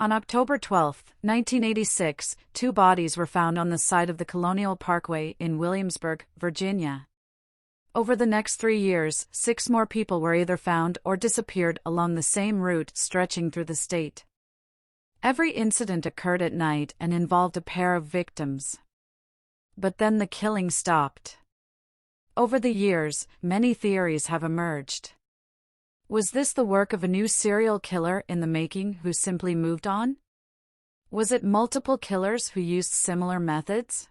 On October 12, 1986, two bodies were found on the side of the Colonial Parkway in Williamsburg, Virginia. Over the next 3 years, 6 more people were either found or disappeared along the same route stretching through the state. Every incident occurred at night and involved a pair of victims. But then the killing stopped. Over the years, many theories have emerged. Was this the work of a new serial killer in the making who simply moved on? Was it multiple killers who used similar methods?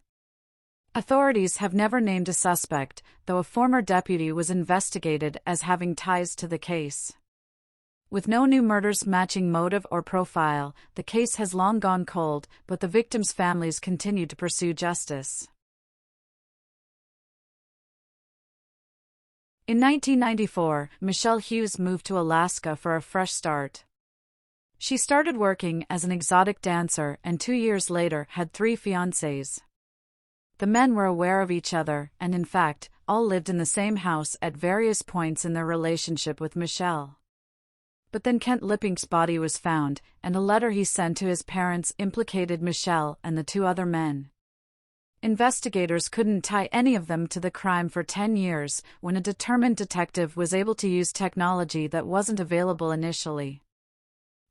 Authorities have never named a suspect, though a former deputy was investigated as having ties to the case. With no new murders matching motive or profile, the case has long gone cold, but the victims' families continue to pursue justice. In 1994, Michelle Hughes moved to Alaska for a fresh start. She started working as an exotic dancer and 2 years later had 3 fiancés. The men were aware of each other and, in fact, all lived in the same house at various points in their relationship with Michelle. But then Kent Lippinc's body was found, and a letter he sent to his parents implicated Michelle and the 2 other men. Investigators couldn't tie any of them to the crime for 10 years, when a determined detective was able to use technology that wasn't available initially.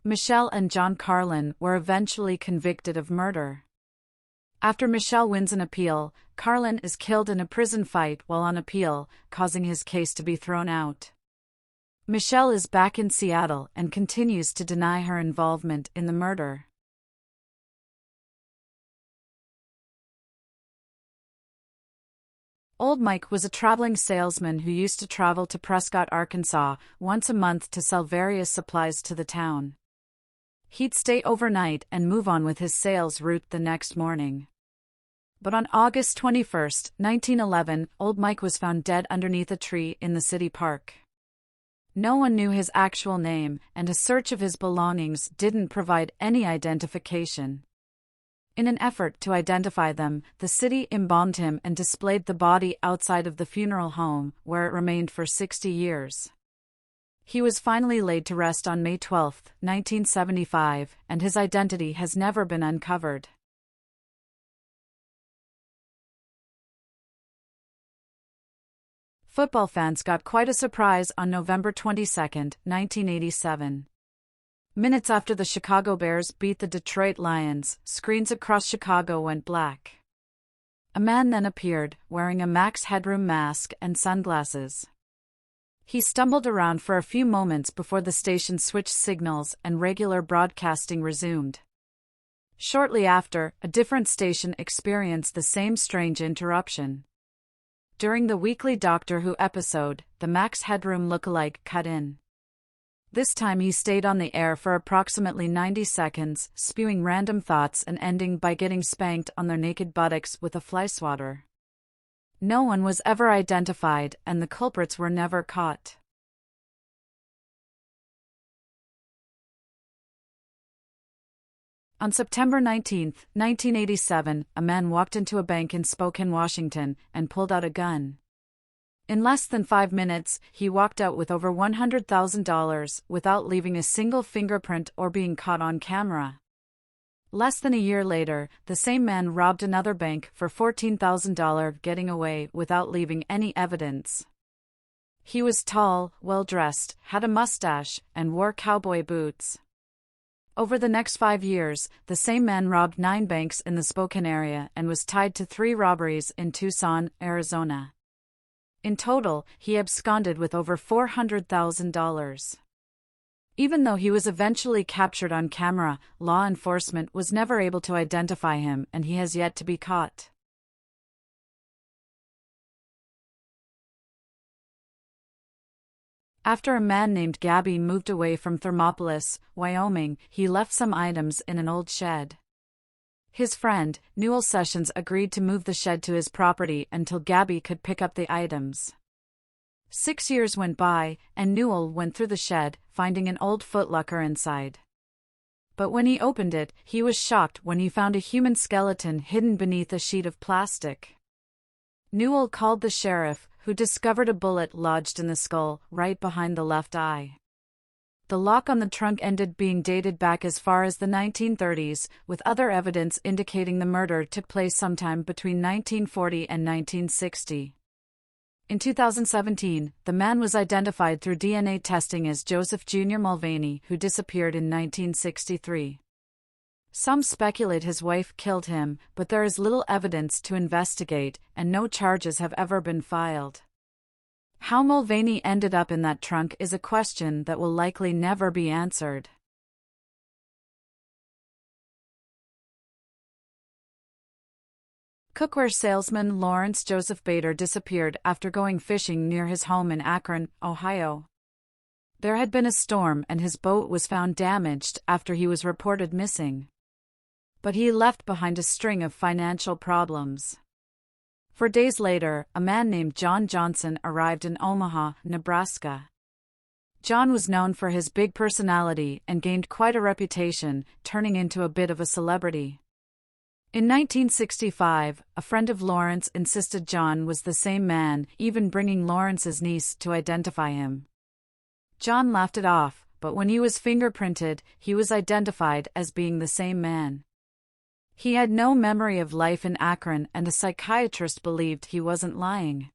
Michelle and John Carlin were eventually convicted of murder. After Michelle wins an appeal, Carlin is killed in a prison fight while on appeal, causing his case to be thrown out. Michelle is back in Seattle and continues to deny her involvement in the murder. Old Mike was a traveling salesman who used to travel to Prescott, Arkansas, once a month to sell various supplies to the town. He'd stay overnight and move on with his sales route the next morning. But on August 21, 1911, Old Mike was found dead underneath a tree in the city park. No one knew his actual name, and a search of his belongings didn't provide any identification. In an effort to identify them, the city embalmed him and displayed the body outside of the funeral home, where it remained for 60 years. He was finally laid to rest on May 12, 1975, and his identity has never been uncovered. Football fans got quite a surprise on November 22, 1987. Minutes after the Chicago Bears beat the Detroit Lions, screens across Chicago went black. A man then appeared, wearing a Max Headroom mask and sunglasses. He stumbled around for a few moments before the station switched signals and regular broadcasting resumed. Shortly after, a different station experienced the same strange interruption. During the weekly Doctor Who episode, the Max Headroom lookalike cut in. This time he stayed on the air for approximately 90 seconds, spewing random thoughts and ending by getting spanked on their naked buttocks with a fly swatter. No one was ever identified, and the culprits were never caught. On September 19, 1987, a man walked into a bank in Spokane, Washington, and pulled out a gun. In less than 5 minutes, he walked out with over $100,000 without leaving a single fingerprint or being caught on camera. Less than a year later, the same man robbed another bank for $14,000, getting away without leaving any evidence. He was tall, well-dressed, had a mustache, and wore cowboy boots. Over the next 5 years, the same man robbed 9 banks in the Spokane area and was tied to 3 robberies in Tucson, Arizona. In total, he absconded with over $400,000. Even though he was eventually captured on camera, law enforcement was never able to identify him, and he has yet to be caught. After a man named Gabby moved away from Thermopolis, Wyoming, he left some items in an old shed. His friend, Newell Sessions, agreed to move the shed to his property until Gabby could pick up the items. 6 years went by, and Newell went through the shed, finding an old footlocker inside. But when he opened it, he was shocked when he found a human skeleton hidden beneath a sheet of plastic. Newell called the sheriff, who discovered a bullet lodged in the skull, right behind the left eye. The lock on the trunk ended up being dated back as far as the 1930s, with other evidence indicating the murder took place sometime between 1940 and 1960. In 2017, the man was identified through DNA testing as Joseph Jr. Mulvaney, who disappeared in 1963. Some speculate his wife killed him, but there is little evidence to investigate, and no charges have ever been filed. How Mulvaney ended up in that trunk is a question that will likely never be answered. Cookware salesman Lawrence Joseph Bader disappeared after going fishing near his home in Akron, Ohio. There had been a storm and his boat was found damaged after he was reported missing. But he left behind a string of financial problems. 4 days later, a man named John Johnson arrived in Omaha, Nebraska. John was known for his big personality and gained quite a reputation, turning into a bit of a celebrity. In 1965, a friend of Lawrence insisted John was the same man, even bringing Lawrence's niece to identify him. John laughed it off, but when he was fingerprinted, he was identified as being the same man. He had no memory of life in Akron, and a psychiatrist believed he wasn't lying.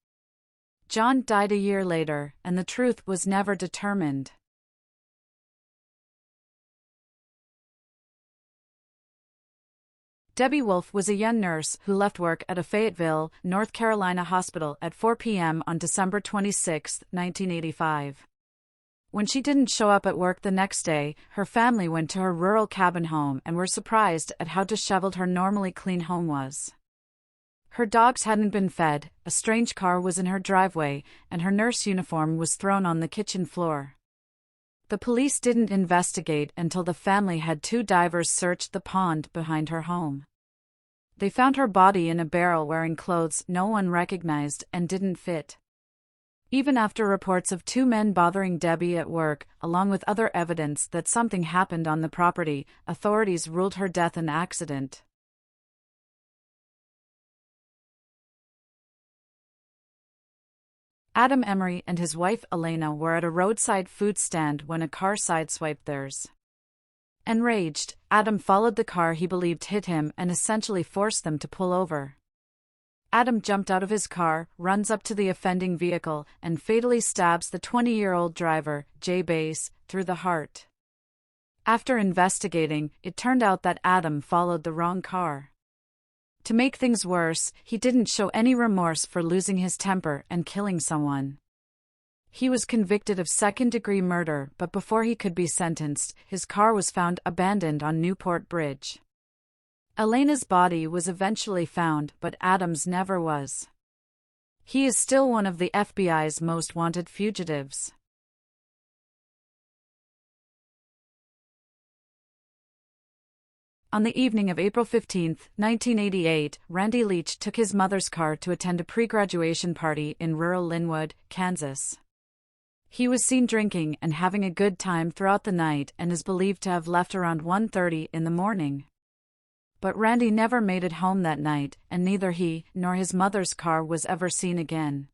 John died a year later, and the truth was never determined. Debbie Wolfe was a young nurse who left work at a Fayetteville, North Carolina hospital at 4 p.m. on December 26, 1985. When she didn't show up at work the next day, her family went to her rural cabin home and were surprised at how disheveled her normally clean home was. Her dogs hadn't been fed, a strange car was in her driveway, and her nurse uniform was thrown on the kitchen floor. The police didn't investigate until the family had 2 divers search the pond behind her home. They found her body in a barrel wearing clothes no one recognized and didn't fit. Even after reports of 2 men bothering Debbie at work, along with other evidence that something happened on the property, authorities ruled her death an accident. Adam Emery and his wife Elena were at a roadside food stand when a car sideswiped theirs. Enraged, Adam followed the car he believed hit him and essentially forced them to pull over. Adam jumped out of his car, runs up to the offending vehicle, and fatally stabs the 20-year-old driver, Jay Bass, through the heart. After investigating, it turned out that Adam followed the wrong car. To make things worse, he didn't show any remorse for losing his temper and killing someone. He was convicted of second-degree murder, but before he could be sentenced, his car was found abandoned on Newport Bridge. Elena's body was eventually found, but Adam's never was. He is still one of the FBI's most wanted fugitives. On the evening of April 15, 1988, Randy Leach took his mother's car to attend a pre-graduation party in rural Linwood, Kansas. He was seen drinking and having a good time throughout the night and is believed to have left around 1:30 in the morning. But Randy never made it home that night, and neither he nor his mother's car was ever seen again.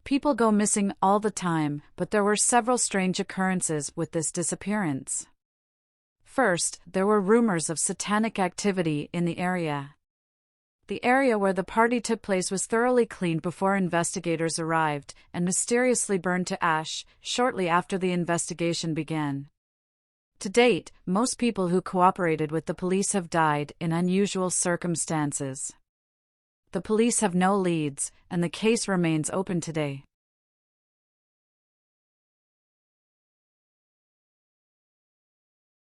People go missing all the time, but there were several strange occurrences with this disappearance. First, there were rumors of satanic activity in the area. The area where the party took place was thoroughly cleaned before investigators arrived, and mysteriously burned to ash shortly after the investigation began. To date, most people who cooperated with the police have died in unusual circumstances. The police have no leads, and the case remains open today.